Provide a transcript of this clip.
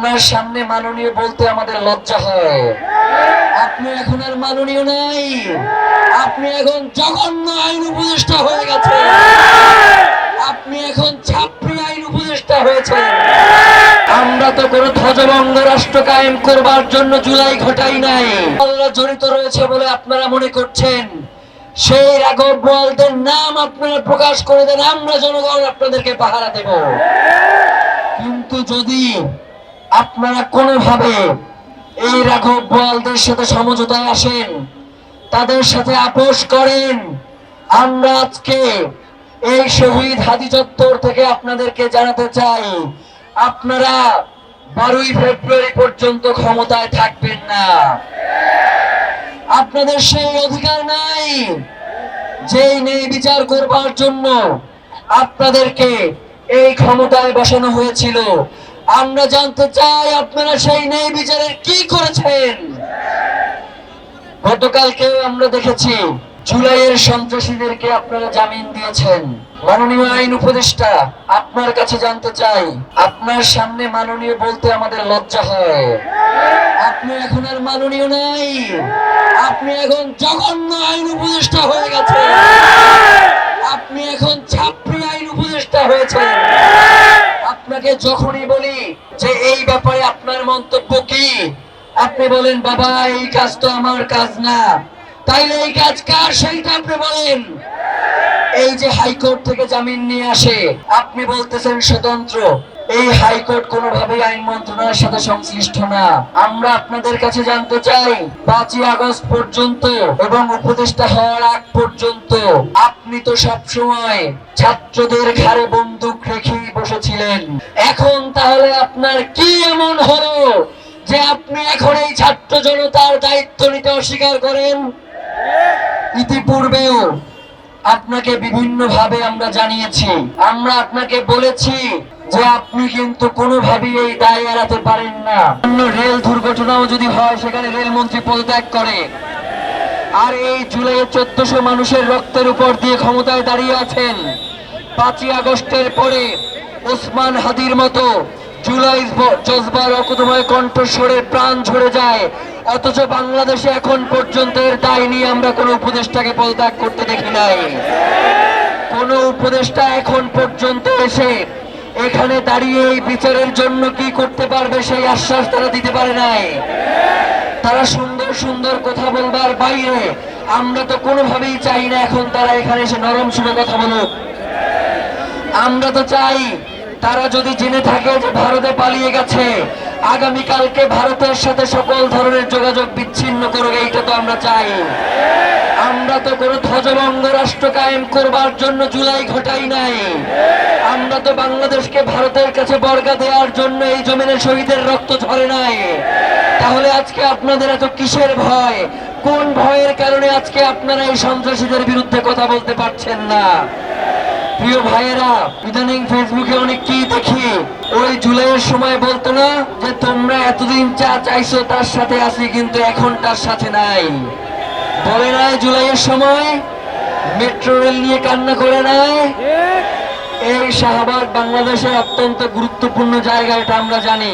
আপনার সামনে মাননীয় বলতে আমাদের লজ্জা হয়। আপনি এখন আর মাননীয় নাই, আপনি এখন জঘন্য আইন উপদেষ্টা হয়ে গেছেন, আপনি এখন ছাত্রী আইন উপদেষ্টা হয়েছেন। আমরা তো কোনো ধ্বজভঙ্গ রাষ্ট্র কায়েম করবার জন্য জুলাই ঘটাই নাই। আল্লাহ জড়িত রয়েছে বলে আপনারা মনে করছেন, সেই রাঘব বোয়ালদের নাম আপনারা প্রকাশ করে দেন, আমরা জনগণ আপনাদেরকে পাহারা দেব। কিন্তু যদি আপনারা কোনোভাবে এই রাঘব বোয়ালদের সাথে সমঝোতায় আসেন, তাদের সাথে আপোষ করেন, আমরা আজকে এই শহীদ হাদি চত্বর থেকে আপনাদেরকে জানাতে চাই, আপনারা 12ই ফেব্রুয়ারি পর্যন্ত ক্ষমতায় থাকবেন না। আপনাদের সেই অধিকার নাই যেই নেই বিচার করবার জন্য আপনাদেরকে এই ক্ষমতায় বসানো হয়েছিল। আমরা জানতে চাই আপনারা সেই নেই বিচারের কি করেছেন। গতকালকেও আমরা দেখেছি জুলাইয়ের সন্ত্রাসীদেরকে আপনারা জামিন দিয়েছেন। মাননীয় আইন উপদেষ্টা, আপনার কাছে জানতে চাই, আপনার সামনে মাননীয় বলতে আমাদের লজ্জা হয়। আপনি এখন আর মাননীয় নাই, আপনি এখন জঘন্য আইন উপদেষ্টা হয়ে গেছেন, আপনি এখন ছাত্রী আইন উপদেষ্টা হয়েছেন। আপনাকে যখনই বলি যে এই ব্যাপারে আপনার মন্তব্য কি, আপনি বলেন বাবা এই কাজ তো আমার কাজ না। তাইলে এই কাজ কার সেইটা আপনি বলেন। এই যে হাইকোর্ট থেকে জামিন নিয়ে আসে, আপনি বলতেছেন স্বতন্ত্র। এই হাইকোর্ট কোনোভাবেই আইন মন্ত্রণালয়ের সাথে সংশ্লিষ্ট না। আমরা আপনাদের কাছে জানতে চাই, 5ই আগস্ট পর্যন্ত এবং উপদেষ্টা হওয়ার আগ পর্যন্ত আপনি তো সবসময় ছাত্রদের ঘাড়ে বন্দুক রেখেই বসেছিলেন। এখন তাহলে আপনার কি এমন হলো যে আপনি এখন এই ছাত্র জনতার দায়িত্ব নিতে অস্বীকার করেন? ইতিপূর্বেও আপনাকে বিভিন্ন ভাবে আমরা জানিয়েছি, আমরা আপনাকে বলেছি যে আপনি কিন্তু কোনোভাবেই এই দায় এড়াতে পারেন না। রেল দুর্ঘটনাও যদি হয় সেখানে রেলমন্ত্রী পদত্যাগ করে, আর এই জুলাইয়ে 1400 মানুষের রক্তের উপর দিয়ে ক্ষমতায় দাঁড়িয়ে আছেন। 5ই আগস্টের পরে ওসমান হাদির মতো জুলাই জজবার অকুতময় কণ্ঠস্বরে প্রাণ ঝরে যায়, অথচ বাংলাদেশে এখন পর্যন্ত এর দায় নিয়ে আমরা কোনো উপদেষ্টাকে পদত্যাগ করতে দেখি নাই। কোন উপদেষ্টা এখন পর্যন্ত এসে এখানে দাঁড়িয়ে এই বিচারের জন্য কি করতে পারবে সেই আশ্বাস তারা দিতে পারে নাই। তারা সুন্দর সুন্দর কথা বলবার বাইরে আমরা তো কোনোভাবেই চাই না এখন তারা এখানে এসে নরম সুরে কথা বলুক। আমরা তো চাই তারা যদি জেনে থাকে যে ভারতে পালিয়ে গেছে, আগামীকালকে ভারতের সাথে সকল ধরনের যোগাযোগ বিচ্ছিন্ন করুক, এইটা তো আমরা চাই। আমরা তো কোনো ধ্বজভঙ্গ রাষ্ট্র কায়েম করবার জন্য জুলাই ঘটাই নাই। আমরা তো বাংলাদেশকে ভারতের কাছে বর্গা দেওয়ার জন্য এই জমিনে শহীদের রক্ত ঝরে নাই। তাহলে আজকে আপনাদের এত কিসের ভয়? কোন ভয়ের কারণে আজকে আপনারা এই সন্ত্রাসীদের বিরুদ্ধে কথা বলতে পারছেন না? প্রিয় ভাইয়েরা, ইদানিং ফেসবুকে অনেক কি দেখি, ওই জুলাইয়ের সময় বলতো না যে তোমরা এতদিন যা চাইছো তার সাথে আছি, কিন্তু এখন তার সাথে নাই। বলে নাই জুলাইয়ের সময় মেট্রো রেল নিয়ে কান্না করে নাই? এই শাহবাগ বাংলাদেশের অত্যন্ত গুরুত্বপূর্ণ জায়গা, এটা আমরা জানি।